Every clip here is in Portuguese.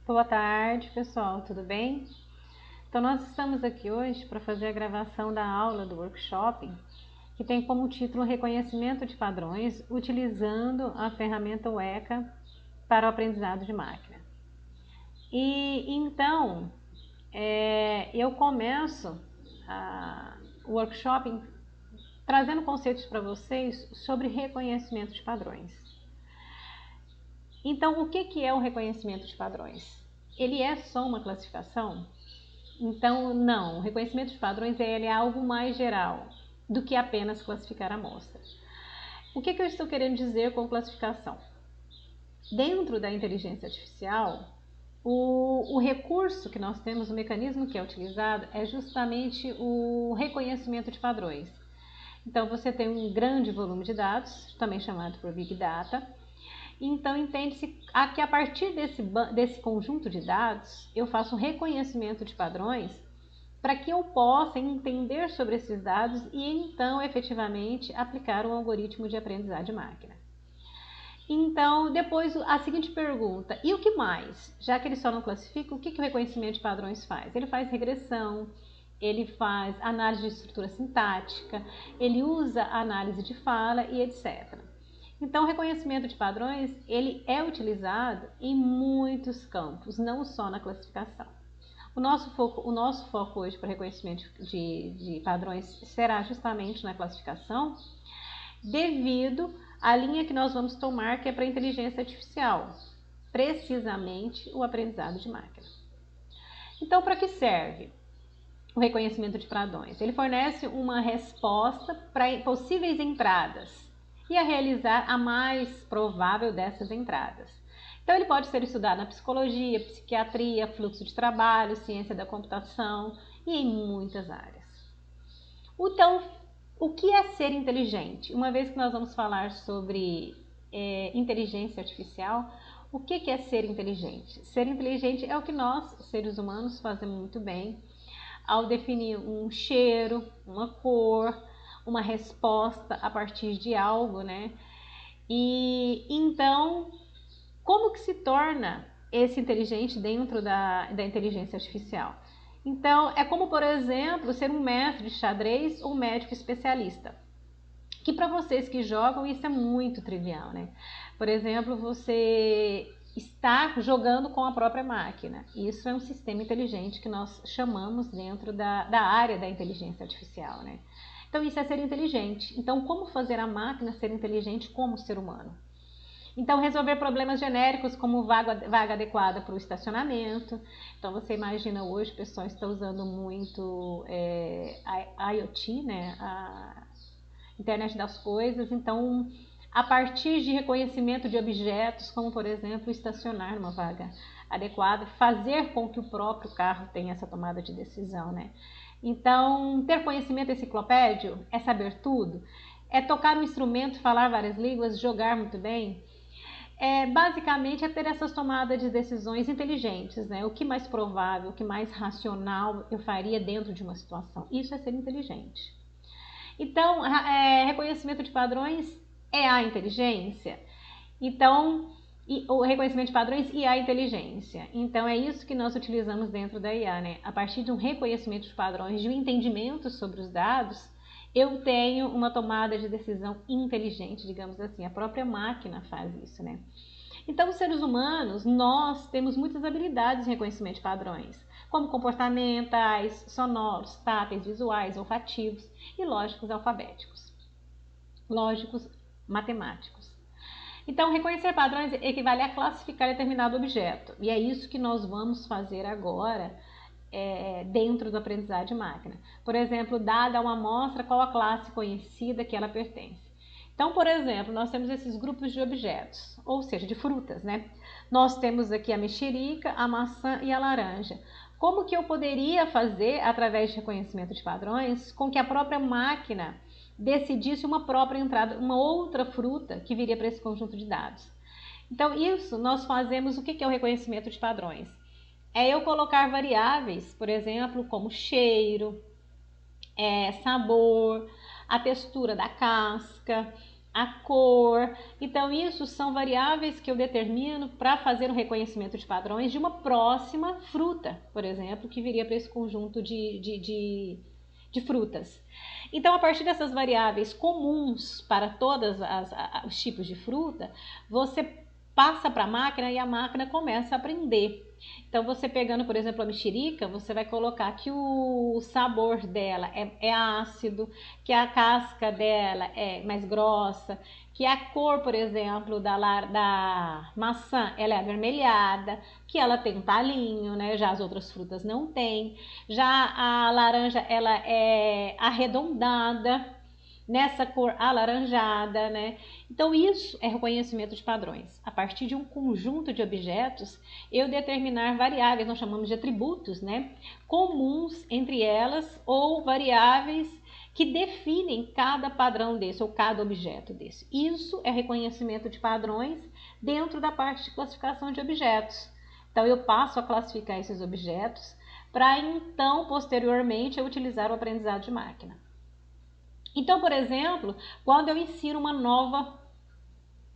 Boa tarde, pessoal, tudo bem? Então, nós estamos aqui hoje para fazer a gravação da aula do workshop, que tem como título Reconhecimento de Padrões, utilizando a ferramenta UECA para o aprendizado de máquina. E então, eu começo o workshop trazendo conceitos para vocês sobre reconhecimento de padrões. Então, o que é o reconhecimento de padrões? Ele é só uma classificação? Então, não, o reconhecimento de padrões ele é algo mais geral do que apenas classificar a amostra. O que eu estou querendo dizer com classificação? Dentro da inteligência artificial, o recurso que nós temos, o mecanismo que é utilizado é justamente o reconhecimento de padrões. Então, você tem um grande volume de dados, também chamado por Big Data. Então, entende-se que a partir desse conjunto de dados, eu faço um reconhecimento de padrões para que eu possa entender sobre esses dados e então, efetivamente, aplicar um algoritmo de aprendizagem de máquina. Então, depois a seguinte pergunta, e o que mais? Já que ele só não classifica, o que o reconhecimento de padrões faz? Ele faz regressão, ele faz análise de estrutura sintática, ele usa análise de fala e etc. Então, o reconhecimento de padrões, ele é utilizado em muitos campos, não só na classificação. O nosso foco hoje para reconhecimento de padrões será justamente na classificação, devido à linha que nós vamos tomar, que é para a inteligência artificial, precisamente o aprendizado de máquina. Então, para que serve o reconhecimento de padrões? Ele fornece uma resposta para possíveis entradas e a realizar a mais provável dessas entradas. Então, ele pode ser estudado na psicologia, psiquiatria, fluxo de trabalho, ciência da computação e em muitas áreas. Então, o que é ser inteligente? Uma vez que nós vamos falar sobre inteligência artificial, o que é ser inteligente? Ser inteligente é o que nós, seres humanos, fazemos muito bem ao definir um cheiro, uma cor, uma resposta a partir de algo, né? E então, como que se torna esse inteligente dentro da inteligência artificial? Então, é como, por exemplo, ser um mestre de xadrez ou um médico especialista. Que para vocês que jogam, isso é muito trivial, né? Por exemplo, você está jogando com a própria máquina. Isso é um sistema inteligente que nós chamamos dentro da área da inteligência artificial, né? Então, isso é ser inteligente. Então, como fazer a máquina ser inteligente como ser humano? Então, resolver problemas genéricos como vaga adequada para o estacionamento. Então, você imagina hoje o pessoal está usando muito a IoT, né? A internet das coisas. Então, a partir de reconhecimento de objetos, como por exemplo, estacionar numa vaga adequada, fazer com que o próprio carro tenha essa tomada de decisão, né? Então, ter conhecimento enciclopédio é saber tudo, é tocar um instrumento, falar várias línguas, jogar muito bem. Basicamente é ter essas tomadas de decisões inteligentes, né? O que mais provável, o que mais racional eu faria dentro de uma situação. Isso é ser inteligente. Então, reconhecimento de padrões é a inteligência. Então, o reconhecimento de padrões e a inteligência. Então, é isso que nós utilizamos dentro da IA, né? A partir de um reconhecimento de padrões, de um entendimento sobre os dados, eu tenho uma tomada de decisão inteligente, digamos assim. A própria máquina faz isso, né? Então, os seres humanos, nós temos muitas habilidades em reconhecimento de padrões, como comportamentais, sonoros, táteis, visuais, olfativos e lógicos alfabéticos, lógicos matemáticos. Então, reconhecer padrões equivale a classificar determinado objeto, e é isso que nós vamos fazer agora dentro do aprendizado de máquina. Por exemplo, dada uma amostra, qual a classe conhecida que ela pertence. Então, por exemplo, nós temos esses grupos de objetos, ou seja, de frutas, né? Nós temos aqui a mexerica, a maçã e a laranja. Como que eu poderia fazer, através de reconhecimento de padrões, com que a própria máquina decidisse uma própria entrada, uma outra fruta que viria para esse conjunto de dados? Então, isso nós fazemos, o que é o reconhecimento de padrões? É eu colocar variáveis, por exemplo, como cheiro, sabor, a textura da casca, a cor. Então, isso são variáveis que eu determino para fazer o reconhecimento de padrões de uma próxima fruta, por exemplo, que viria para esse conjunto de frutas. Então, a partir dessas variáveis comuns para todos os tipos de fruta, você passa para a máquina e a máquina começa a aprender. Então, você pegando, por exemplo, a mexerica, você vai colocar que o sabor dela é ácido, que a casca dela é mais grossa, que a cor, por exemplo, da maçã ela é avermelhada, que ela tem um talinho, né? Já as outras frutas não têm. Já a laranja ela é arredondada, nessa cor alaranjada, né? Então isso é reconhecimento de padrões. A partir de um conjunto de objetos, eu determinar variáveis, nós chamamos de atributos, né? Comuns entre elas ou variáveis que definem cada padrão desse ou cada objeto desse. Isso é reconhecimento de padrões dentro da parte de classificação de objetos. Então eu passo a classificar esses objetos para então posteriormente eu utilizar o aprendizado de máquina. Então, por exemplo, quando eu ensino uma nova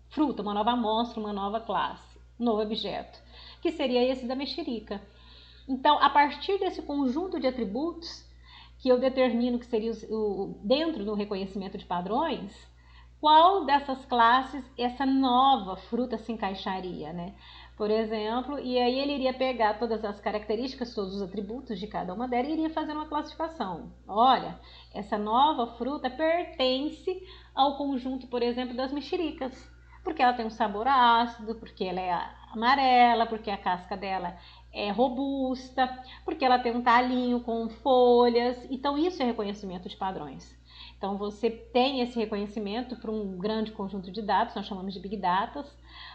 fruta, uma nova amostra, uma nova classe, um novo objeto, que seria esse da mexerica. Então, a partir desse conjunto de atributos que eu determino que seria dentro do reconhecimento de padrões, qual dessas classes essa nova fruta se encaixaria, né? Por exemplo, e aí ele iria pegar todas as características, todos os atributos de cada uma delas e iria fazer uma classificação. Olha, essa nova fruta pertence ao conjunto, por exemplo, das mexericas, porque ela tem um sabor ácido, porque ela é amarela, porque a casca dela é robusta, porque ela tem um talinho com folhas. Então isso é reconhecimento de padrões. Então você tem esse reconhecimento para um grande conjunto de dados, nós chamamos de Big Data.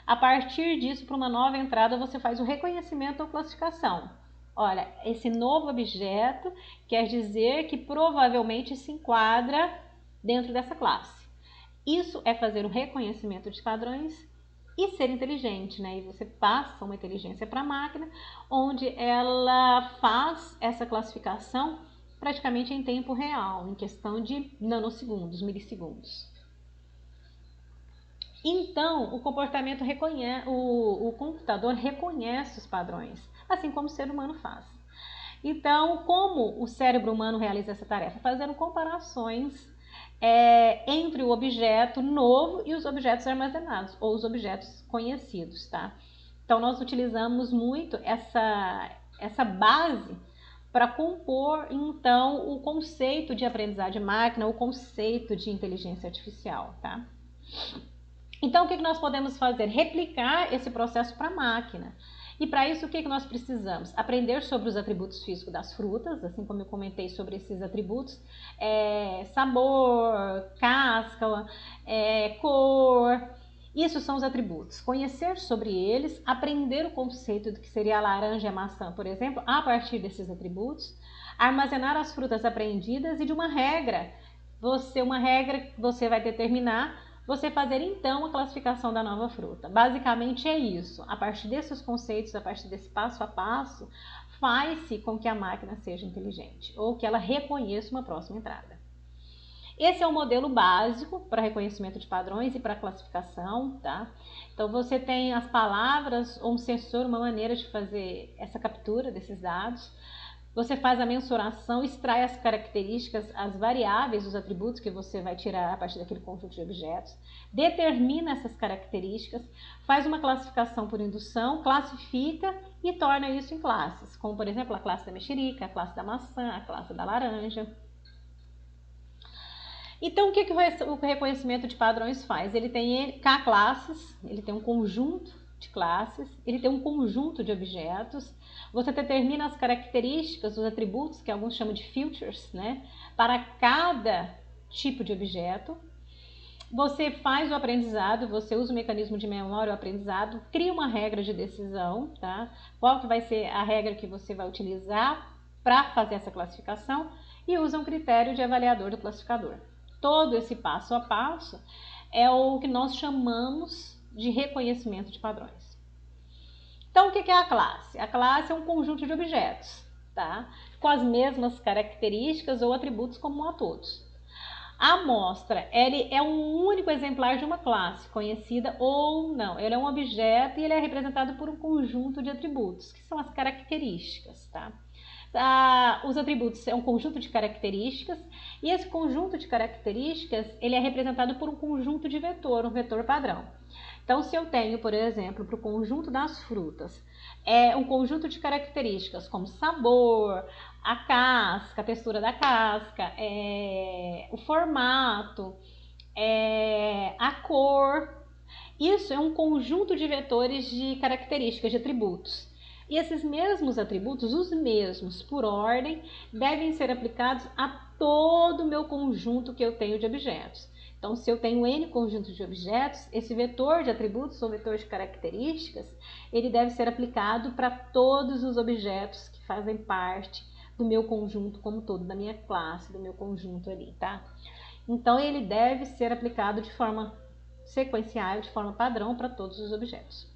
A partir disso, para uma nova entrada, você faz o reconhecimento ou classificação. Olha, esse novo objeto quer dizer que provavelmente se enquadra dentro dessa classe. Isso é fazer o reconhecimento de padrões e ser inteligente, né? E você passa uma inteligência para a máquina, onde ela faz essa classificação praticamente em tempo real, em questão de nanosegundos, milissegundos. Então, o comportamento reconhece, o computador reconhece os padrões, assim como o ser humano faz. Então, como o cérebro humano realiza essa tarefa? Fazendo comparações entre o objeto novo e os objetos armazenados, ou os objetos conhecidos, tá? Então, nós utilizamos muito essa base para compor, então, o conceito de aprendizagem de máquina, o conceito de inteligência artificial, tá? Então, o que nós podemos fazer? Replicar esse processo para a máquina. E para isso, o que nós precisamos? Aprender sobre os atributos físicos das frutas, assim como eu comentei sobre esses atributos, sabor, casca, cor. Isso são os atributos. Conhecer sobre eles, aprender o conceito do que seria a laranja e a maçã, por exemplo, a partir desses atributos, armazenar as frutas aprendidas e de uma regra que você vai determinar, você fazer então a classificação da nova fruta. Basicamente é isso. A partir desses conceitos, a partir desse passo a passo, faz-se com que a máquina seja inteligente ou que ela reconheça uma próxima entrada. Esse é o modelo básico para reconhecimento de padrões e para classificação, tá? Então você tem as palavras ou um sensor, uma maneira de fazer essa captura desses dados. Você faz a mensuração, extrai as características, as variáveis, os atributos que você vai tirar a partir daquele conjunto de objetos, determina essas características, faz uma classificação por indução, classifica e torna isso em classes, como por exemplo a classe da mexerica, a classe da maçã, a classe da laranja. Então, o que o reconhecimento de padrões faz? Ele tem K classes, ele tem um conjunto de classes, ele tem um conjunto de objetos. Você determina as características, os atributos, que alguns chamam de features, né? Para cada tipo de objeto. Você faz o aprendizado, você usa o mecanismo de memória, o aprendizado, cria uma regra de decisão, tá? Qual que vai ser a regra que você vai utilizar para fazer essa classificação e usa um critério de avaliador do classificador. Todo esse passo a passo é o que nós chamamos de reconhecimento de padrões. Então, o que é a classe? A classe é um conjunto de objetos, tá? Com as mesmas características ou atributos comum a todos. A amostra, ele é um único exemplar de uma classe, conhecida ou não. Ele é um objeto e ele é representado por um conjunto de atributos, que são as características, tá? Os atributos é um conjunto de características e esse conjunto de características ele é representado por um conjunto de vetor, um vetor padrão. Então, se eu tenho, por exemplo, para o conjunto das frutas, um conjunto de características como sabor, a casca, a textura da casca, o formato, a cor, isso é um conjunto de vetores de características, de atributos. E esses mesmos atributos, os mesmos por ordem, devem ser aplicados a todo o meu conjunto que eu tenho de objetos. Então, se eu tenho N conjuntos de objetos, esse vetor de atributos ou vetor de características, ele deve ser aplicado para todos os objetos que fazem parte do meu conjunto como todo, da minha classe, do meu conjunto ali, tá? Então, ele deve ser aplicado de forma sequencial, de forma padrão para todos os objetos.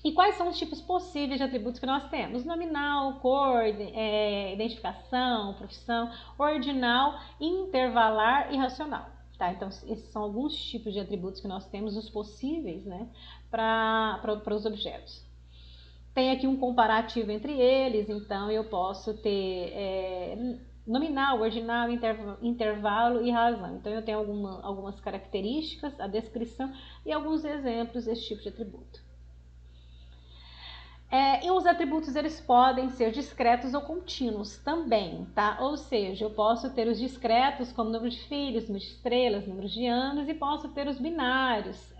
E quais são os tipos possíveis de atributos que nós temos? Nominal, cor, identificação, profissão, ordinal, intervalar e racional. Tá? Então, esses são alguns tipos de atributos que nós temos, os possíveis, né, para os objetos. Tem aqui um comparativo entre eles, então eu posso ter nominal, ordinal, intervalo e razão. Então eu tenho algumas características, a descrição e alguns exemplos desse tipo de atributo. E os atributos eles podem ser discretos ou contínuos também, tá? Ou seja, eu posso ter os discretos como número de filhos, número de estrelas, número de anos, e posso ter os binários,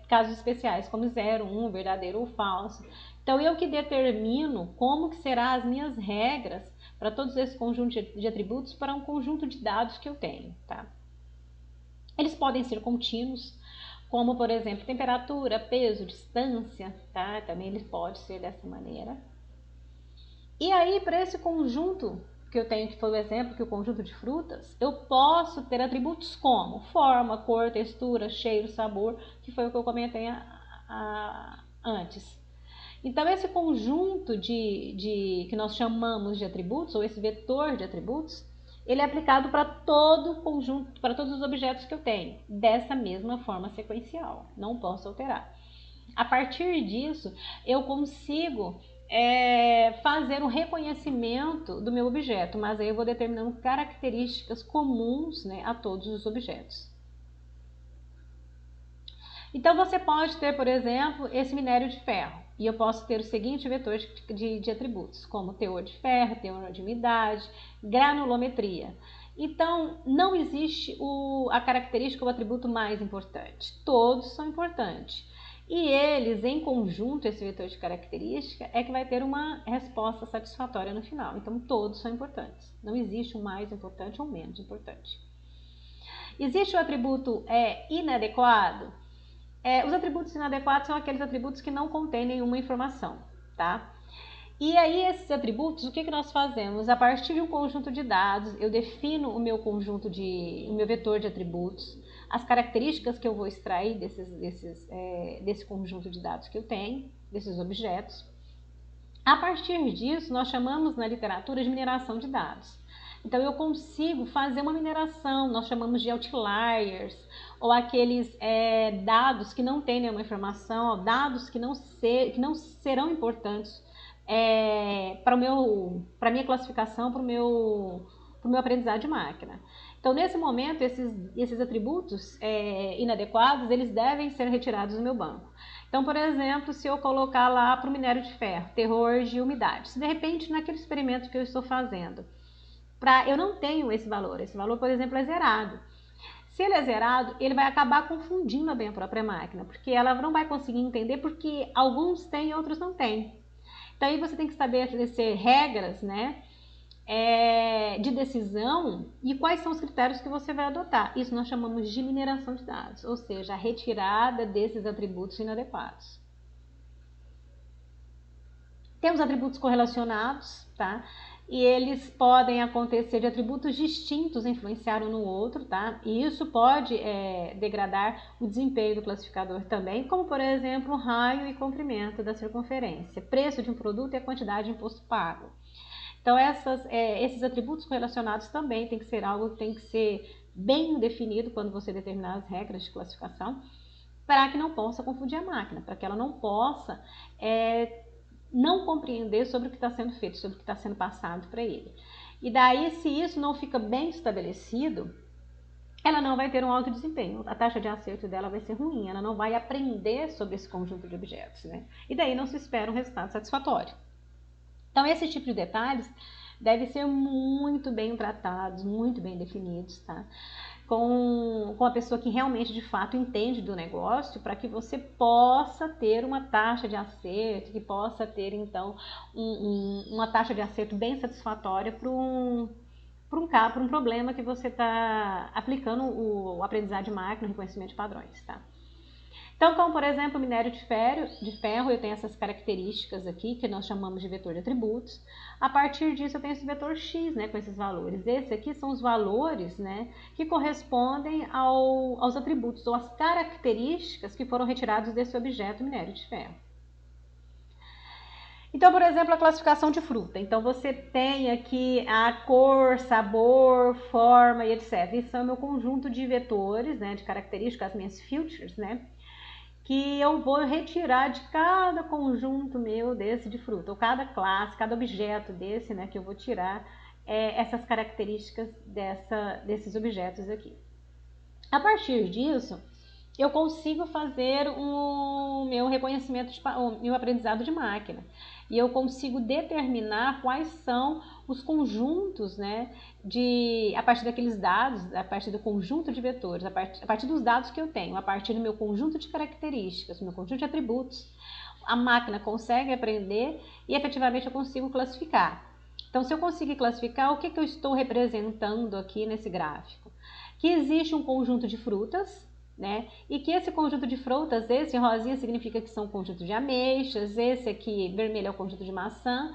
casos especiais como 0, 1, verdadeiro ou falso. Então eu que determino como que serão as minhas regras para todos esses conjuntos de atributos para um conjunto de dados que eu tenho, tá? Eles podem ser contínuos, como, por exemplo, temperatura, peso, distância, tá? Também ele pode ser dessa maneira. E aí, para esse conjunto que eu tenho, que foi o exemplo, que é o conjunto de frutas, eu posso ter atributos como forma, cor, textura, cheiro, sabor, que foi o que eu comentei antes. Então, esse conjunto que nós chamamos de atributos, ou esse vetor de atributos, ele é aplicado para todo o conjunto, para todos os objetos que eu tenho, dessa mesma forma sequencial, não posso alterar. A partir disso, eu consigo fazer um reconhecimento do meu objeto, mas aí eu vou determinando características comuns, né, a todos os objetos. Então, você pode ter, por exemplo, esse minério de ferro. E eu posso ter o seguinte vetor de atributos, como teor de ferro, teor de umidade, granulometria. Então, não existe a característica ou o atributo mais importante. Todos são importantes. E eles, em conjunto, esse vetor de característica, é que vai ter uma resposta satisfatória no final. Então, todos são importantes. Não existe um mais importante ou menos importante. Existe o atributo inadequado? Os atributos inadequados são aqueles atributos que não contêm nenhuma informação, tá? E aí, esses atributos, o que nós fazemos? A partir de um conjunto de dados, eu defino o meu vetor de atributos, as características que eu vou extrair desse conjunto de dados que eu tenho, desses objetos. A partir disso, nós chamamos na literatura de mineração de dados. Então, eu consigo fazer uma mineração, nós chamamos de outliers, ou aqueles dados que não têm nenhuma informação, dados que não serão importantes para a minha classificação, para o meu aprendizado de máquina. Então, nesse momento, esses atributos inadequados, eles devem ser retirados do meu banco. Então, por exemplo, se eu colocar lá para o minério de ferro, teor de umidade, se de repente naquele experimento que eu estou fazendo, eu não tenho esse valor, por exemplo, é zerado. Se ele é zerado, ele vai acabar confundindo bem a própria máquina, porque ela não vai conseguir entender porque alguns têm e outros não têm. Então aí você tem que estabelecer regras, né, de decisão e quais são os critérios que você vai adotar. Isso nós chamamos de mineração de dados, ou seja, a retirada desses atributos inadequados. Temos atributos correlacionados, tá? E eles podem acontecer de atributos distintos influenciar um no outro, tá? E isso pode degradar o desempenho do classificador também, como por exemplo o raio e comprimento da circunferência, preço de um produto e a quantidade de imposto pago. Então esses atributos correlacionados também tem que ser algo que tem que ser bem definido quando você determinar as regras de classificação, para que não possa confundir a máquina, para que ela não possa não compreender sobre o que está sendo feito, sobre o que está sendo passado para ele. E daí, se isso não fica bem estabelecido, ela não vai ter um alto desempenho, a taxa de acerto dela vai ser ruim, ela não vai aprender sobre esse conjunto de objetos, né? E daí não se espera um resultado satisfatório. Então, esse tipo de detalhes devem ser muito bem tratados, muito bem definidos, tá? Com a pessoa que realmente, de fato, entende do negócio, para que você possa ter uma taxa de acerto, que possa ter, então, uma taxa de acerto bem satisfatória para um problema que você está aplicando o aprendizado de máquina, o reconhecimento de padrões, tá? Então, como por exemplo, o minério de ferro, eu tenho essas características aqui, que nós chamamos de vetor de atributos. A partir disso, eu tenho esse vetor X, né, com esses valores. Esses aqui são os valores, né, que correspondem aos atributos ou às características que foram retirados desse objeto minério de ferro. Então, por exemplo, a classificação de fruta. Então, você tem aqui a cor, sabor, forma e etc. Isso é o meu conjunto de vetores, né, de características, as minhas features, né, que eu vou retirar de cada conjunto meu desse de fruta, ou cada classe, cada objeto desse, né, que eu vou tirar essas características desses objetos aqui. A partir disso, eu consigo fazer o meu reconhecimento, o meu aprendizado de máquina. E eu consigo determinar quais são os conjuntos, né, a partir daqueles dados, a partir do conjunto de vetores, a partir dos dados que eu tenho, a partir do meu conjunto de características, do meu conjunto de atributos, a máquina consegue aprender e efetivamente eu consigo classificar. Então, se eu conseguir classificar, o que eu estou representando aqui nesse gráfico? Que existe um conjunto de frutas, né? E que esse conjunto de frutas, esse rosinha significa que são um conjunto de ameixas, esse aqui vermelho é o conjunto de maçã,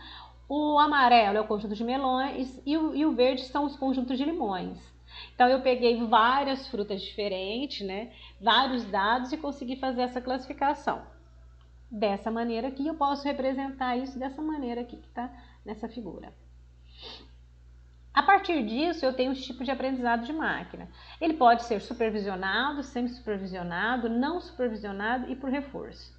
o amarelo é o conjunto de melões e o verde são os conjuntos de limões. Então eu peguei várias frutas diferentes, né? Vários dados e consegui fazer essa classificação. Dessa maneira aqui, eu posso representar isso dessa maneira aqui que está nessa figura. A partir disso, eu tenho os tipos de aprendizado de máquina. Ele pode ser supervisionado, semi-supervisionado, não supervisionado e por reforço.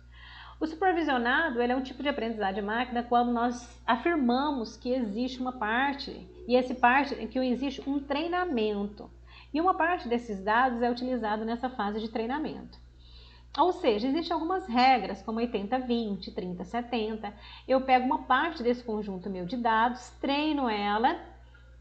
O supervisionado ele é um tipo de aprendizado de máquina quando nós afirmamos que existe uma parte, e essa parte é que existe um treinamento. E uma parte desses dados é utilizado nessa fase de treinamento. Ou seja, existem algumas regras, como 80-20, 30-70. Eu pego uma parte desse conjunto meu de dados, treino ela,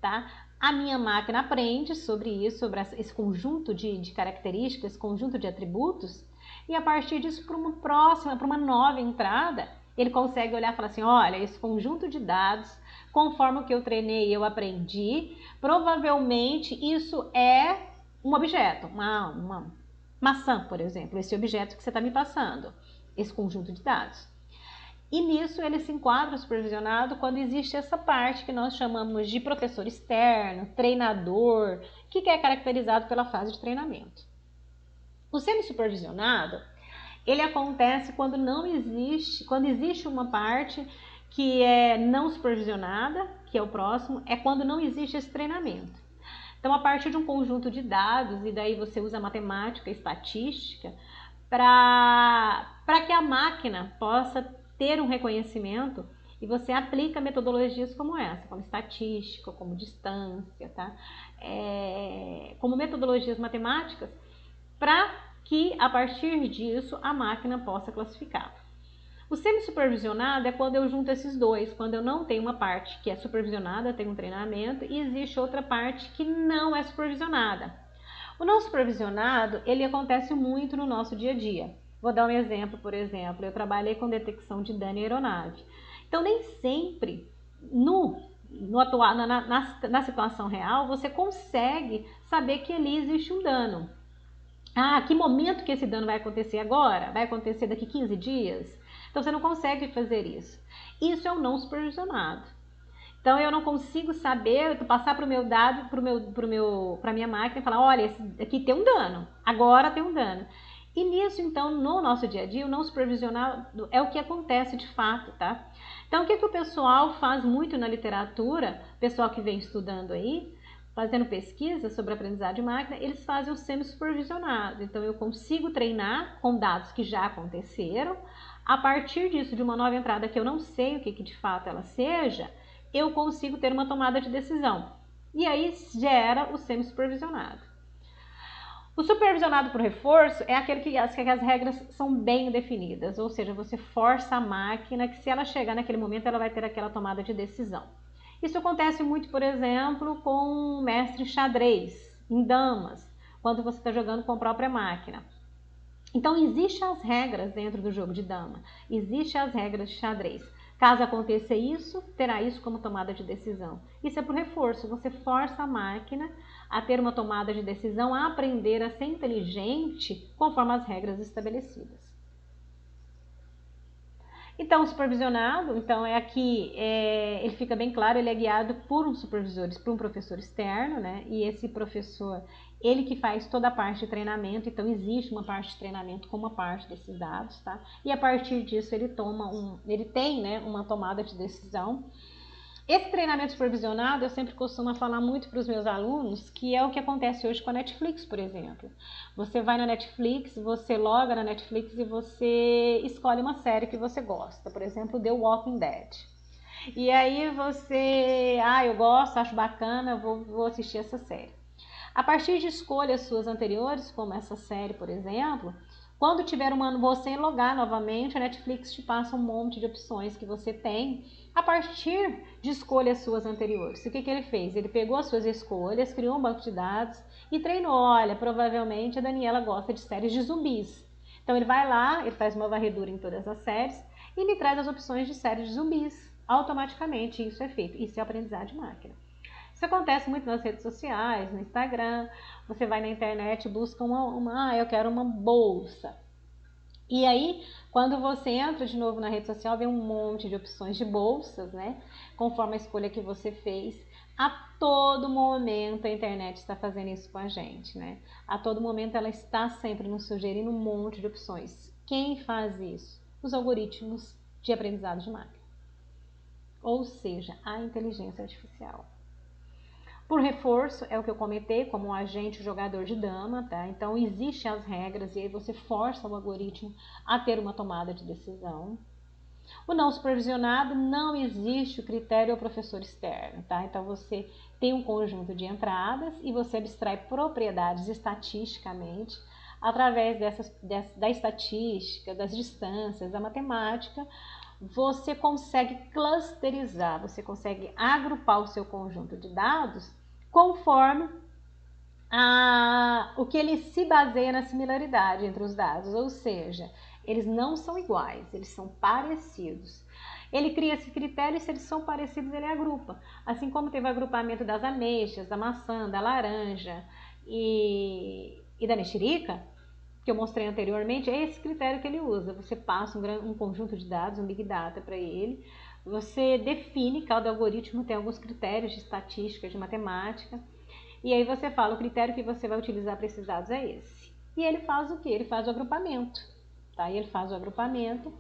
tá? A minha máquina aprende sobre isso, sobre esse conjunto de características, esse conjunto de atributos, e a partir disso, para uma próxima, para uma nova entrada, ele consegue olhar e falar assim, olha, esse conjunto de dados, conforme o que eu treinei, eu aprendi, provavelmente isso é um objeto, uma maçã, por exemplo, esse objeto que você está me passando, esse conjunto de dados. E nisso ele se enquadra supervisionado quando existe essa parte que nós chamamos de professor externo, treinador, que é caracterizado pela fase de treinamento. O semi-supervisionado, ele acontece quando existe uma parte que é não supervisionada, que é o próximo, é quando não existe esse treinamento. Então, a partir de um conjunto de dados, e daí você usa matemática e estatística, para que a máquina possa ter um reconhecimento, e você aplica metodologias como essa, como estatística, como distância, tá? Como metodologias matemáticas, para que a partir disso a máquina possa classificar. O semi-supervisionado é quando eu junto esses dois, quando eu não tenho uma parte que é supervisionada, tem um treinamento, e existe outra parte que não é supervisionada. O não supervisionado, ele acontece muito no nosso dia a dia. Vou dar um exemplo, por exemplo, eu trabalhei com detecção de dano em aeronave. Então, nem sempre, na situação real, você consegue saber que ali existe um dano. Que momento que esse dano vai acontecer agora? Vai acontecer daqui 15 dias? Então, você não consegue fazer isso. Isso é o não supervisionado. Então, eu não consigo saber, passar para o meu dado, para a minha máquina e falar, olha, esse aqui tem um dano, agora tem um dano. E nisso, então, no nosso dia a dia, o não supervisionado é o que acontece de fato, tá? Então, o que o pessoal faz muito na literatura, pessoal que vem estudando aí, fazendo pesquisa sobre aprendizagem de máquina, eles fazem o semi-supervisionado. Então, eu consigo treinar com dados que já aconteceram. A partir disso, de uma nova entrada que eu não sei o que de fato ela seja, eu consigo ter uma tomada de decisão. E aí gera o semi-supervisionado. O supervisionado por reforço é aquele que as regras são bem definidas, ou seja, você força a máquina que se ela chegar naquele momento, ela vai ter aquela tomada de decisão. Isso acontece muito, por exemplo, com o mestre xadrez, em damas, quando você está jogando com a própria máquina. Então, existem as regras dentro do jogo de dama, existem as regras de xadrez. Caso aconteça isso, terá isso como tomada de decisão. Isso é por reforço, você força a máquina a ter uma tomada de decisão, a aprender a ser inteligente conforme as regras estabelecidas. Então, o supervisionado, é aqui, ele fica bem claro, ele é guiado por um supervisor, por um professor externo, né? E esse professor, ele que faz toda a parte de treinamento, então existe uma parte de treinamento com uma parte desses dados, tá? E a partir disso ele tem, né, uma tomada de decisão. Esse treinamento supervisionado, eu sempre costumo falar muito para os meus alunos, que é o que acontece hoje com a Netflix, por exemplo. Você vai na Netflix, você loga na Netflix e você escolhe uma série que você gosta, por exemplo, The Walking Dead. E aí você, eu gosto, acho bacana, vou assistir essa série. A partir de escolhas suas anteriores, como essa série, por exemplo, quando tiver você logar novamente, a Netflix te passa um monte de opções que você tem a partir de escolhas suas anteriores. O que ele fez? Ele pegou as suas escolhas, criou um banco de dados e treinou. Olha, provavelmente a Daniela gosta de séries de zumbis. Então ele vai lá, ele faz uma varredura em todas as séries e me traz as opções de séries de zumbis. Automaticamente isso é feito. Isso é aprendizagem de máquina. Isso acontece muito nas redes sociais, no Instagram. Você vai na internet e busca eu quero uma bolsa. E aí, quando você entra de novo na rede social, vem um monte de opções de bolsas, né? Conforme a escolha que você fez. A todo momento a internet está fazendo isso com a gente, né? A todo momento ela está sempre nos sugerindo um monte de opções. Quem faz isso? Os algoritmos de aprendizado de máquina. Ou seja, a inteligência artificial. Por reforço, é o que eu comentei, como um agente jogador de dama, tá? Então, existem as regras e aí você força o algoritmo a ter uma tomada de decisão. O não supervisionado, não existe o critério ao professor externo, tá? Então, você tem um conjunto de entradas e você abstrai propriedades estatisticamente através da estatística, das distâncias, da matemática. Você consegue clusterizar, você consegue agrupar o seu conjunto de dados conforme o que ele se baseia na similaridade entre os dados, ou seja, eles não são iguais, eles são parecidos. Ele cria esse critério e se eles são parecidos, ele agrupa. Assim como teve o agrupamento das ameixas, da maçã, da laranja e da mexerica, que eu mostrei anteriormente, é esse critério que ele usa. Você passa um conjunto de dados, um Big Data para ele, você define, cada algoritmo tem alguns critérios de estatística, de matemática, e aí você fala, o critério que você vai utilizar para esses dados é esse. E ele faz o quê? Ele faz o agrupamento, tá? E ele faz o agrupamento,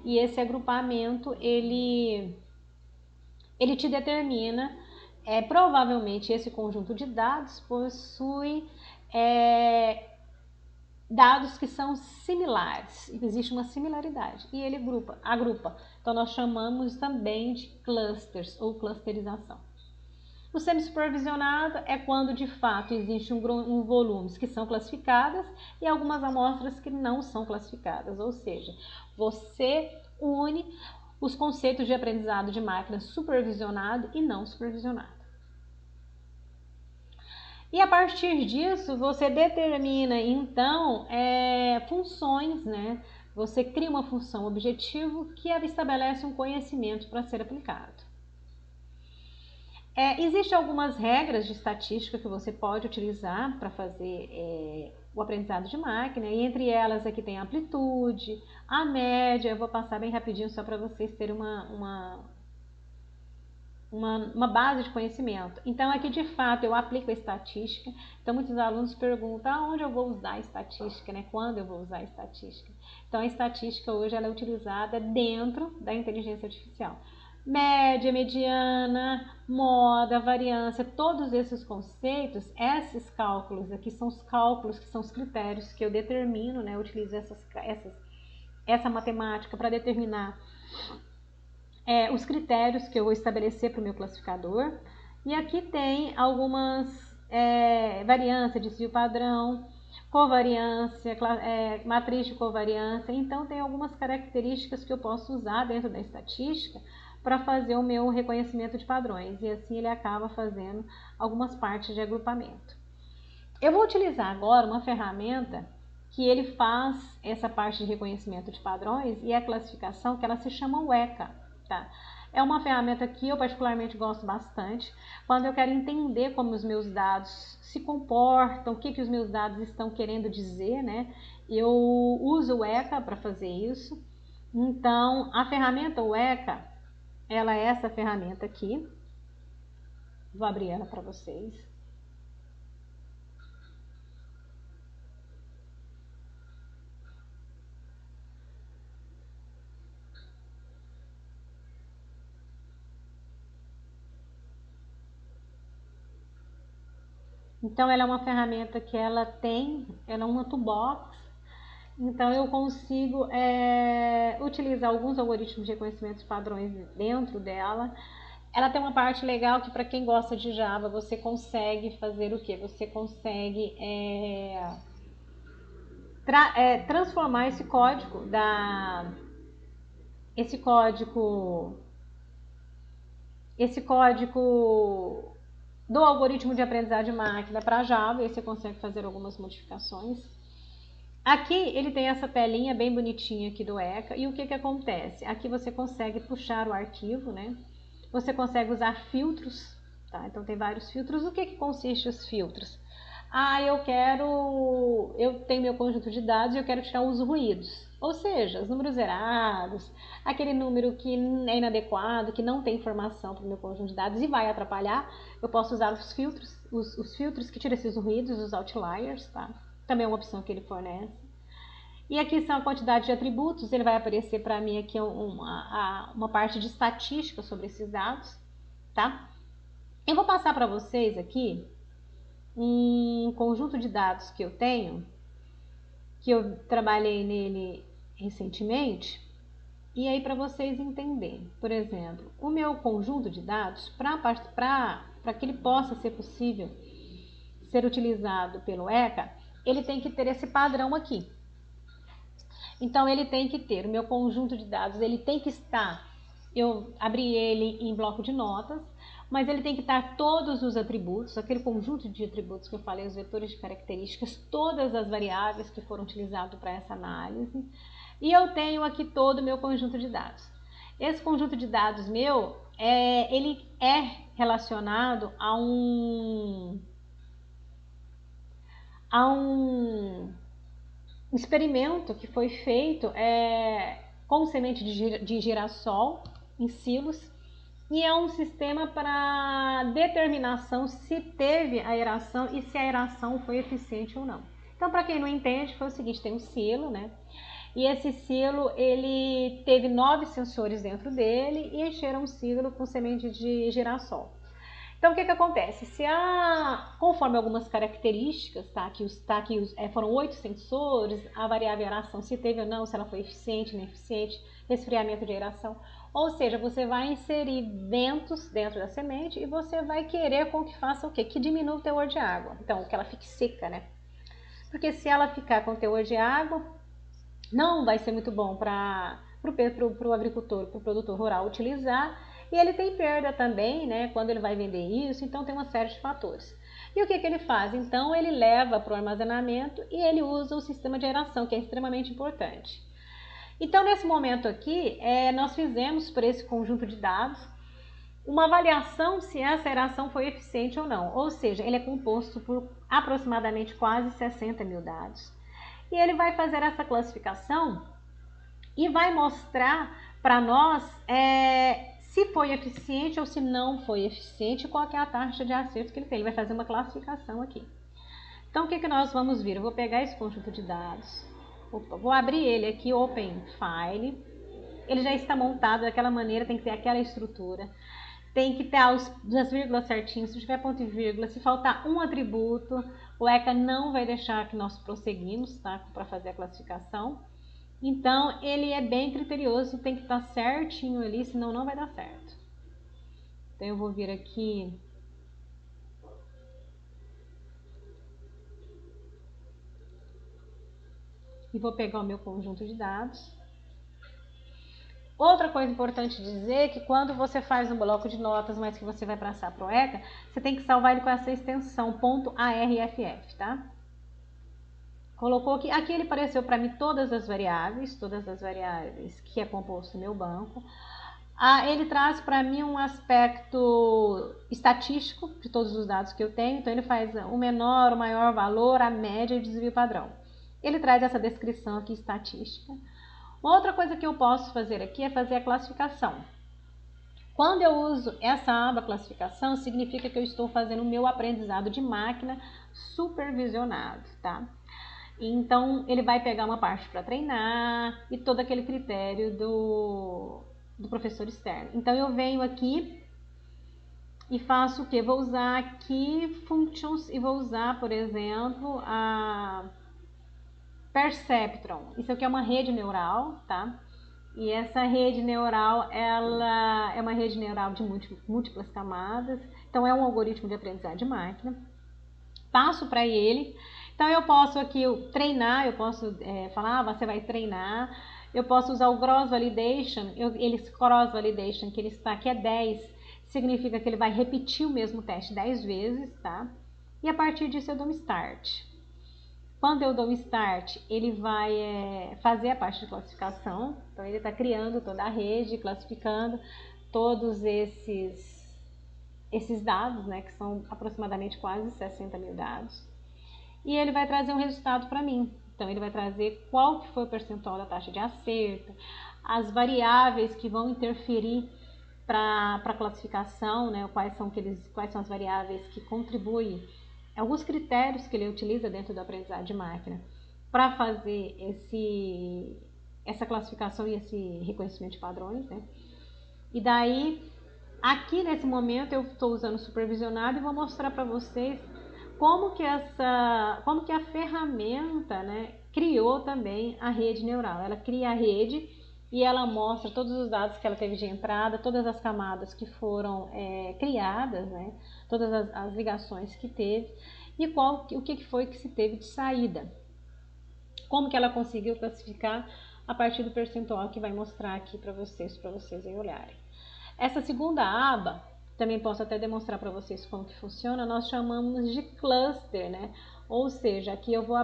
e esse agrupamento, ele te determina, provavelmente esse conjunto de dados possui dados que são similares, existe uma similaridade, e ele agrupa. Então, nós chamamos também de clusters ou clusterização. O semi-supervisionado é quando, de fato, existe um volumes que são classificadas e algumas amostras que não são classificadas, ou seja, você une os conceitos de aprendizado de máquina supervisionado e não supervisionado. E a partir disso, você determina, então, funções, né? Você cria uma função objetivo que estabelece um conhecimento para ser aplicado. Existem algumas regras de estatística que você pode utilizar para fazer o aprendizado de máquina, e entre elas aqui tem a amplitude, a média. Eu vou passar bem rapidinho só para vocês terem uma base de conhecimento. Então, aqui de fato eu aplico a estatística. Então, muitos alunos perguntam aonde eu vou usar a estatística, né? Quando eu vou usar a estatística. Então, a estatística hoje ela é utilizada dentro da inteligência artificial. média, mediana, moda, variância, todos esses conceitos, esses cálculos aqui são os cálculos que são os critérios que eu determino, né? Eu utilizo essa matemática para determinar os critérios que eu vou estabelecer para o meu classificador. E aqui tem algumas variância, desvio padrão, covariância, matriz de covariância. Então tem algumas características que eu posso usar dentro da estatística para fazer o meu reconhecimento de padrões, e assim ele acaba fazendo algumas partes de agrupamento. Eu vou utilizar agora uma ferramenta que ele faz essa parte de reconhecimento de padrões e a classificação, que ela se chama Weka, tá? É uma ferramenta que eu particularmente gosto bastante quando eu quero entender como os meus dados se comportam, o que os meus dados estão querendo dizer, né? Eu uso o Weka para fazer isso. Então, a ferramenta Weka, ela é essa ferramenta aqui. Vou abrir ela para vocês. Então, ela é uma ferramenta que ela é uma toolbox. Então, eu consigo utilizar alguns algoritmos de reconhecimento de padrões dentro dela. Ela tem uma parte legal que, para quem gosta de Java, você consegue fazer o quê? Você consegue transformar esse código esse código do algoritmo de aprendizagem de máquina para Java, e você consegue fazer algumas modificações. Aqui ele tem essa telinha bem bonitinha aqui do ECA, e o que acontece? Aqui você consegue puxar o arquivo, né? Você consegue usar filtros, tá? Então tem vários filtros. O que consiste os filtros? Eu tenho meu conjunto de dados e eu quero tirar os ruídos, ou seja, os números zerados, aquele número que é inadequado, que não tem informação para o meu conjunto de dados e vai atrapalhar. Eu posso usar os filtros que tiram esses ruídos, os outliers, tá? Também é uma opção que ele fornece. E aqui são a quantidade de atributos, ele vai aparecer para mim aqui uma parte de estatística sobre esses dados, tá? Eu vou passar para vocês aqui um conjunto de dados que eu tenho, que eu trabalhei nele recentemente, e aí para vocês entenderem. Por exemplo, o meu conjunto de dados, para que ele possa ser possível ser utilizado pelo ECA, ele tem que ter esse padrão aqui. Então ele tem que ter o meu conjunto de dados, ele tem que estar, eu abri ele em bloco de notas, mas ele tem que estar todos os atributos, aquele conjunto de atributos que eu falei, os vetores de características, todas as variáveis que foram utilizadas para essa análise, e eu tenho aqui todo o meu conjunto de dados. Esse conjunto de dados meu, ele é relacionado a um experimento que foi feito com semente de girassol em silos, e é um sistema para determinação se teve aeração e se a aeração foi eficiente ou não. Então, para quem não entende, foi o seguinte: tem um silo, né? E esse silo, ele teve 9 sensores dentro dele e encheram o silo com semente de girassol. Então, o que acontece? Conforme algumas características, foram 8 sensores, a variável aeração, se teve ou não, se ela foi eficiente, ineficiente, resfriamento de aeração. Ou seja, você vai inserir ventos dentro da semente e você vai querer com que faça o quê? Que diminua o teor de água. Então, que ela fique seca, né? Porque se ela ficar com teor de água, não vai ser muito bom para o agricultor, para o produtor rural utilizar. E ele tem perda também, né, quando ele vai vender isso, então tem uma série de fatores. E o que ele faz? Então ele leva para o armazenamento e ele usa o sistema de aeração, que é extremamente importante. Então nesse momento aqui, nós fizemos por esse conjunto de dados uma avaliação se essa aeração foi eficiente ou não. Ou seja, ele é composto por aproximadamente quase 60 mil dados. E ele vai fazer essa classificação e vai mostrar para nós se foi eficiente ou se não foi eficiente, qual é a taxa de acerto que ele tem. Ele vai fazer uma classificação aqui. Então, o que nós vamos ver? Eu vou pegar esse conjunto de dados, vou abrir ele aqui, Open File, ele já está montado daquela maneira, tem que ter aquela estrutura, tem que ter as vírgulas certinhas, se tiver ponto e vírgula, se faltar um atributo, o ECA não vai deixar que nós prosseguimos, tá, para fazer a classificação. Então, ele é bem criterioso, tem que estar certinho ali, senão não vai dar certo. Então, eu vou vir aqui e vou pegar o meu conjunto de dados. Outra coisa importante dizer é que quando você faz um bloco de notas, mas que você vai passar para o ECA, você tem que salvar ele com essa extensão .arff, tá? Colocou aqui, aqui ele apareceu para mim todas as variáveis que é composto o meu banco. Ele traz para mim um aspecto estatístico de todos os dados que eu tenho, então ele faz o menor, o maior valor, a média e o desvio padrão. Ele traz essa descrição aqui estatística. Uma outra coisa que eu posso fazer aqui é fazer a classificação. Quando eu uso essa aba classificação, significa que eu estou fazendo o meu aprendizado de máquina supervisionado, tá? Então, ele vai pegar uma parte para treinar e todo aquele critério do professor externo. Então, eu venho aqui e faço o quê? Vou usar aqui functions e vou usar, por exemplo, a Perceptron. Isso aqui é uma rede neural, tá? E essa rede neural, ela é uma rede neural de múltiplas camadas. Então, é um algoritmo de aprendizagem de máquina. Passo para ele. Então, eu posso aqui treinar, eu posso falar, você vai treinar. Eu posso usar o Cross Validation. Cross Validation, que ele está aqui é 10, significa que ele vai repetir o mesmo teste 10 vezes, tá? E a partir disso eu dou um Start. Quando eu dou um Start, ele vai fazer a parte de classificação. Então, ele está criando toda a rede, classificando todos esses dados, né, que são aproximadamente quase 60 mil dados. E ele vai trazer um resultado para mim. Então, ele vai trazer qual que foi o percentual da taxa de acerto, as variáveis que vão interferir para a classificação, né, quais são as variáveis que contribuem, alguns critérios que ele utiliza dentro do aprendizado de máquina para fazer essa classificação e esse reconhecimento de padrões, né? E daí, aqui nesse momento eu estou usando o supervisionado e vou mostrar para vocês como que a ferramenta, né, criou também a rede neural. Ela cria a rede e ela mostra todos os dados que ela teve de entrada, todas as camadas que foram criadas, né, todas as ligações que teve e o que foi que se teve de saída. Como que ela conseguiu classificar a partir do percentual que vai mostrar aqui para vocês aí olharem. Essa segunda aba, também posso até demonstrar para vocês como que funciona, nós chamamos de cluster, né? Ou seja, aqui eu vou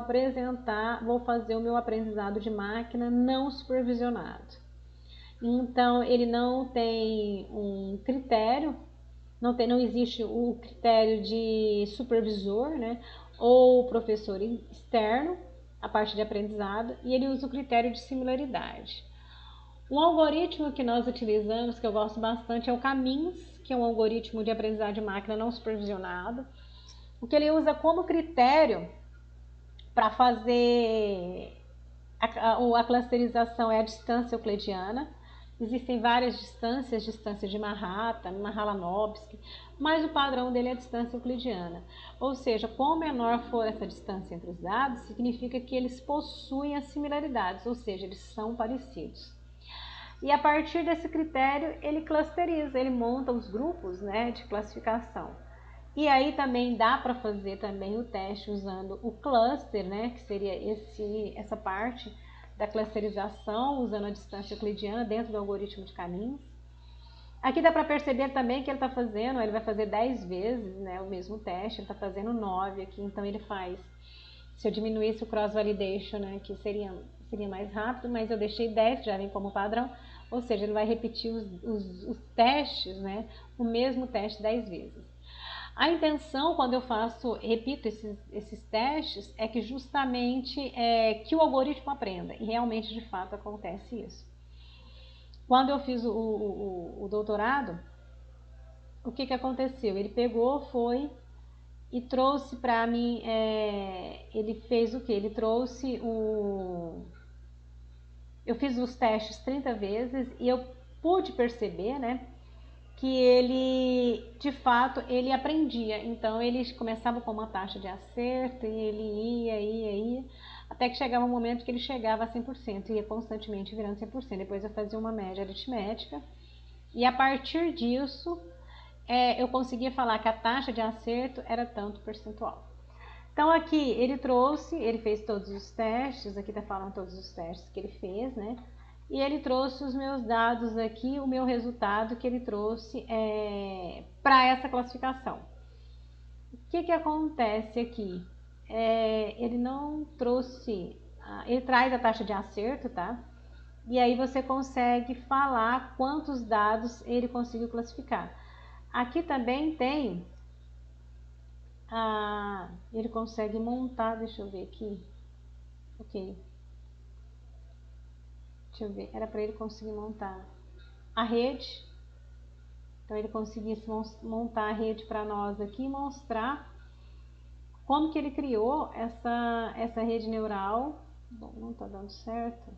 fazer o meu aprendizado de máquina não supervisionado. Então, ele não tem um critério, não existe o critério de supervisor, né? Ou professor externo, a parte de aprendizado, e ele usa o critério de similaridade. Um algoritmo que nós utilizamos, que eu gosto bastante, é o Caminhos, que é um algoritmo de aprendizagem de máquina não supervisionado. O que ele usa como critério para fazer a clusterização é a distância euclidiana. Existem várias distância de Mahalanobis, mas o padrão dele é a distância euclidiana. Ou seja, quanto menor for essa distância entre os dados, significa que eles possuem as similaridades, ou seja, eles são parecidos. E a partir desse critério, ele clusteriza, ele monta os grupos, né, de classificação. E aí também dá para fazer também o teste usando o cluster, né, que seria essa parte da clusterização, usando a distância euclidiana dentro do algoritmo de caminhos. Aqui dá para perceber também que ele vai fazer 10 vezes, né, o mesmo teste, ele está fazendo 9 aqui, então ele faz, se eu diminuísse o cross validation, né, que seria mais rápido, mas eu deixei 10, que já vem como padrão, ou seja, ele vai repetir os testes, né, o mesmo teste 10 vezes. A intenção, quando eu repito esses testes, é que justamente que o algoritmo aprenda, e realmente, de fato, acontece isso. Quando eu fiz o doutorado, o que aconteceu? Ele foi e trouxe para mim, ele fez o que? Ele trouxe eu fiz os testes 30 vezes e eu pude perceber, né, que ele, de fato, ele aprendia. Então, ele começava com uma taxa de acerto e ele ia, até que chegava um momento que ele chegava a 100%, ia constantemente virando 100%. Depois eu fazia uma média aritmética e a partir disso eu conseguia falar que a taxa de acerto era tanto percentual. Então aqui ele fez todos os testes, aqui está falando todos os testes que ele fez, né? E ele trouxe os meus dados aqui, o meu resultado que ele trouxe para essa classificação. O que acontece aqui? Ele não trouxe, ele traz a taxa de acerto, tá? E aí você consegue falar quantos dados ele conseguiu classificar. Aqui também tem, ele consegue montar, deixa eu ver aqui, ok, deixa eu ver, era para ele conseguir montar a rede. Então ele conseguisse montar a rede para nós aqui e mostrar como que ele criou essa rede neural. Bom, não está dando certo.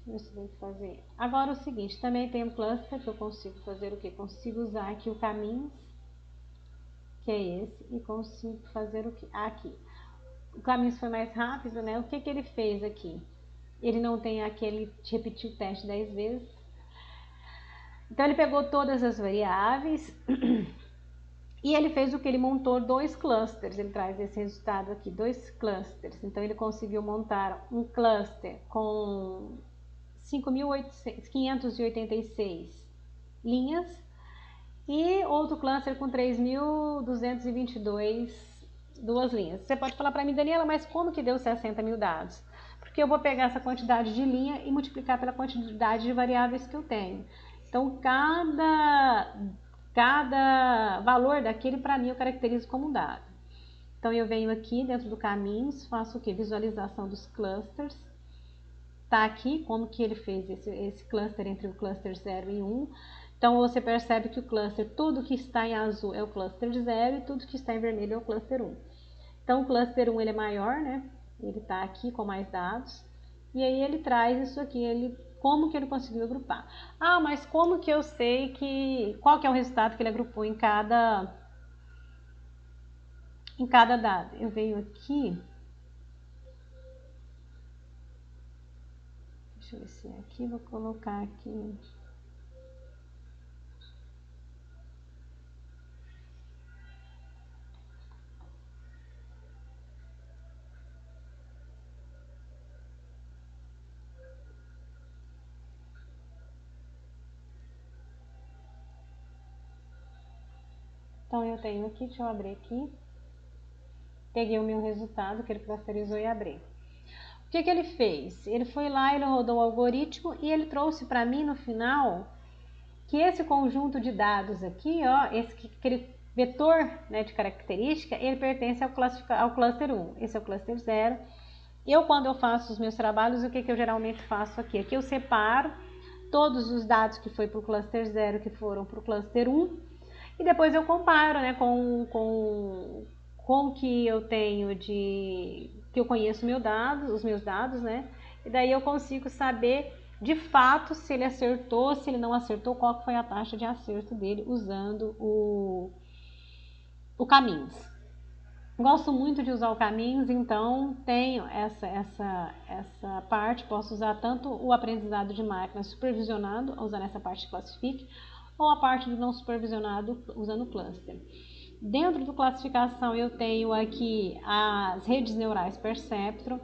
Deixa eu ver se deu para fazer. Agora o seguinte, também tem um cluster que eu consigo fazer o que? Consigo usar aqui o caminhos, que é esse, e consigo fazer o que? Aqui. O caminhos foi mais rápido, né? O que ele fez aqui? Ele não tem aquele de repetir o teste 10 vezes. Então ele pegou todas as variáveis e ele fez o que? Ele montou 2 clusters. Ele traz esse resultado aqui, 2 clusters. Então ele conseguiu montar um cluster com 5.586 linhas e outro cluster com 3.222 duas linhas. Você pode falar para mim, Daniela, mas como que deu 60 mil dados? Porque eu vou pegar essa quantidade de linha e multiplicar pela quantidade de variáveis que eu tenho. Então, cada valor daquele, para mim, eu caracterizo como um dado. Então, eu venho aqui dentro do caminhos, faço o que? Visualização dos clusters. Tá aqui como que ele fez esse cluster entre o cluster 0 e 1. Então, você percebe que o cluster, tudo que está em azul é o cluster 0 e tudo que está em vermelho é o cluster 1. Então, o cluster 1 ele é maior, né? Ele está aqui com mais dados. E aí ele traz isso aqui, como que ele conseguiu agrupar. Mas como que eu sei qual que é o resultado que ele agrupou em cada dado? Eu venho aqui, deixa eu ver se é aqui, vou colocar aqui. Então eu tenho aqui, deixa eu abrir aqui. Peguei o meu resultado que ele clusterizou e abri. O que ele fez? Ele foi lá, ele rodou o algoritmo e ele trouxe para mim no final que esse conjunto de dados aqui, ó, aquele vetor, né, de característica, ele pertence ao cluster 1. Esse é o cluster 0. Quando eu faço os meus trabalhos, o que eu geralmente faço aqui? Aqui eu separo todos os dados que foi para o cluster 0 que foram para o cluster 1 e depois eu comparo, né, com o que eu tenho que eu conheço os meus dados, né? E daí eu consigo saber de fato se ele acertou, se ele não acertou, qual foi a taxa de acerto dele usando o caminhos. Gosto muito de usar o caminhos, então tenho essa parte, posso usar tanto o aprendizado de máquina supervisionado, usando essa parte de classifique, ou a parte do não supervisionado usando o cluster. Dentro do classificação eu tenho aqui as redes neurais Perceptron.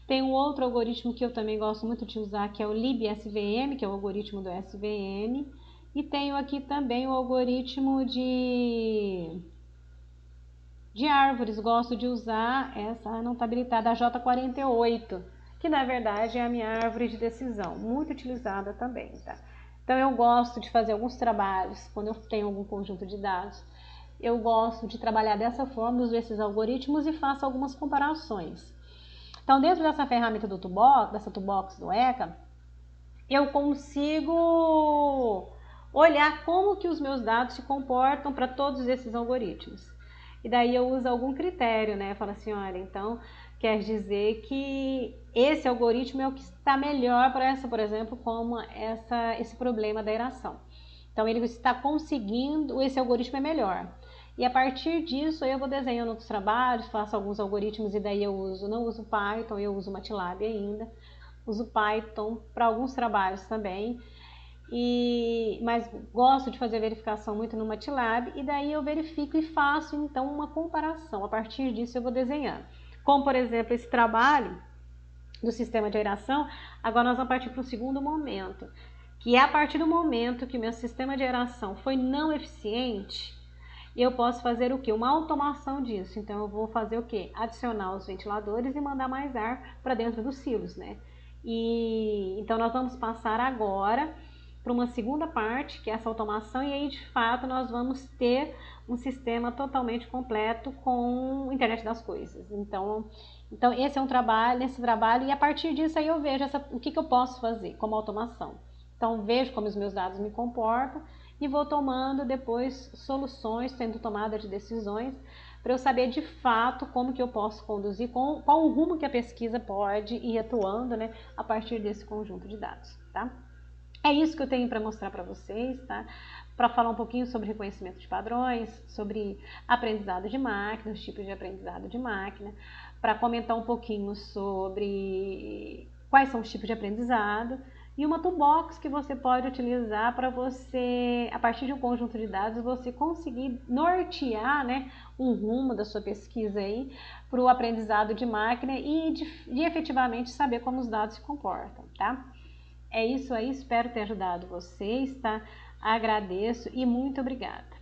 Tem um outro algoritmo que eu também gosto muito de usar, que é o libSVM, que é o algoritmo do SVM. E tenho aqui também o algoritmo de árvores. Gosto de usar essa não está habilitada, a J48, que na verdade é a minha árvore de decisão, muito utilizada também, tá? Então eu gosto de fazer alguns trabalhos, quando eu tenho algum conjunto de dados, eu gosto de trabalhar dessa forma, uso esses algoritmos e faço algumas comparações. Então, dentro dessa ferramenta dessa toolbox do ECA, eu consigo olhar como que os meus dados se comportam para todos esses algoritmos. e daí eu uso algum critério, né? Falo assim, olha, então quer dizer que esse algoritmo é o que está melhor para essa, por exemplo, como esse problema da eração. Então ele está conseguindo, esse algoritmo é melhor. E a partir disso eu vou desenhando outros trabalhos, faço alguns algoritmos e daí eu não uso Python, eu uso MATLAB ainda. Uso Python para alguns trabalhos também. Mas gosto de fazer verificação muito no MATLAB e daí eu verifico e faço então uma comparação. A partir disso eu vou desenhando. Como por exemplo esse trabalho do sistema de aeração, agora nós vamos partir para o segundo momento, que é a partir do momento que o meu sistema de aeração foi não eficiente, eu posso fazer o que? Uma automação disso. Então eu vou fazer o que? Adicionar os ventiladores e mandar mais ar para dentro dos silos, né? Então nós vamos passar agora para uma segunda parte, que é essa automação, e aí de fato nós vamos ter um sistema totalmente completo com internet das coisas. Então esse é esse trabalho, e a partir disso aí eu vejo o que eu posso fazer como automação. Então vejo como os meus dados me comportam e vou tomando depois soluções, sendo tomada de decisões, para eu saber de fato como que eu posso conduzir, qual o rumo que a pesquisa pode ir atuando, né, a partir desse conjunto de dados, tá? É isso que eu tenho para mostrar para vocês, tá? Para falar um pouquinho sobre reconhecimento de padrões, sobre aprendizado de máquina, os tipos de aprendizado de máquina, para comentar um pouquinho sobre quais são os tipos de aprendizado, e uma toolbox que você pode utilizar para você, a partir de um conjunto de dados, você conseguir nortear, né, um rumo da sua pesquisa aí para o aprendizado de máquina e de efetivamente saber como os dados se comportam, tá? É isso aí, espero ter ajudado vocês, tá? Agradeço e muito obrigada.